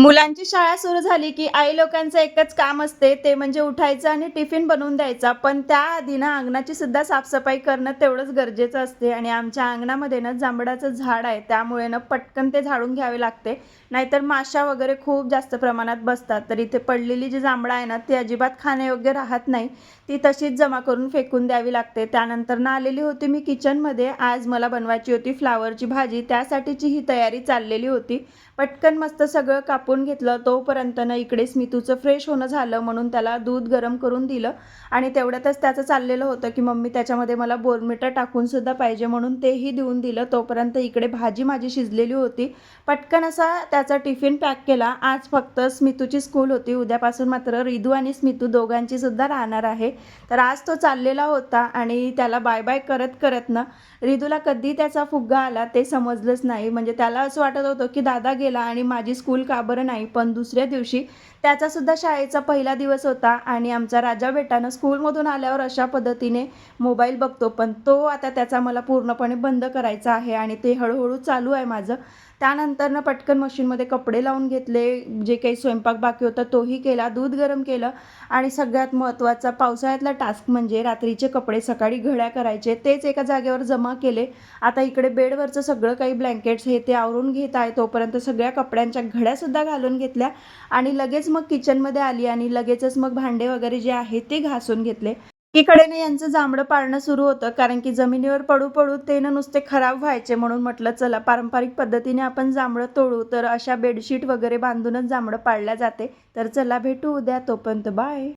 मुलांची शाळा सुरू झाली, की आई लोकांचं एकच काम असते, ते म्हणजे उठायचं आणि टिफिन बनवून द्यायचा. पण त्याआधी ना अंगणाची सुद्धा साफसफाई करणं तेवढंच गरजेचं असते आणि आमच्या अंगणामध्ये ना जांभळाचं झाड आहे. त्यामुळे ना पटकन ते झाडून घ्यावे लागते. नाहीतर माशा वगैरे खूप जास्त प्रमाणात बसतात. तर इथे पडलेली जी जांभळं आहे ना, ती अजिबात खाण्यायोग्य राहत नाही. ती तशीच जमा करून फेकून द्यावी लागते. त्यानंतर ना आलेली होती मी किचनमध्ये. आज मला बनवायची होती फ्लॉवरची भाजी. त्यासाठीची ही तयारी चाललेली होती. पटकन मस्त सगळं कापून घेतलं. तोपर्यंत ना इकडे स्मितूचं फ्रेश होणं झालं म्हणून त्याला दूध गरम करून दिलं आणि तेवढ्यातच त्याचं चाललेलं होतं, की मम्मी त्याच्यामध्ये मला बोर्नव्हिटा टाकून सुद्धा पाहिजे म्हणून तेही देऊन दिलं. तोपर्यंत इकडे भाजी माझी शिजलेली होती. पटकन असा त्याचा टिफिन पॅक केला. आज फक्त स्मितूची स्कूल होती. उद्यापासून मात्र रिदू आणि स्मितू दोघांची सुद्धा राहणार आहे. तर आज तो चाललेला होता आणि त्याला बाय-बाय करत ना रिदूला कधी त्याचा फुग्गा आला ते समजलंच नाही. म्हणजे त्याला असं वाटत होतं, की दादा गेला आणि माझी स्कूल का बरं नाही? पण दुसऱ्या दिवशी त्याचासुद्धा शाळेचा पहिला दिवस होता आणि आमचा राजा बेटा स्कूलमधून आल्यावर अशा पद्धतीने मोबाईल बघतो. पण तो आता त्याचा मला पूर्णपणे बंद करायचा आहे आणि ते हळू चालू आहे माझं. त्यानंतर पटकन मशीनमध्ये कपडे लावून घेतले. जे काही स्वयंपाक बाकी होता तोही केला. दूध गरम केलं आणि सगळ्यात महत्त्वाचा पावसाळ्यातला टास्क म्हणजे रात्रीचे कपडे सकाळी घड्या करायचे. तेच एका जागेवर जमा केले. आता इकडे बेडवरचं सगळं काही ब्लँकेट्स हे ते आवरून घेत आहे. तोपर्यंत सगळ्या कपड्यांच्या घड्यासुद्धा घालून घेतल्या आणि लगेच मग किचनमध्ये आली आणि लगेचच मग भांडे वगैरे जे आहे ते घासून घेतले. एकीकडे ना यांचं जांभळं पाळणं सुरू होतं कारण की जमिनीवर पडू ते ना नुसते खराब व्हायचे म्हणून म्हटलं चला पारंपरिक पद्धतीने आपण जांभळं तोडू. तर अशा बेडशीट वगैरे बांधूनच जांभळं पाळल्या जाते. तर चला भेटू उद्या. तोपर्यंत बाय.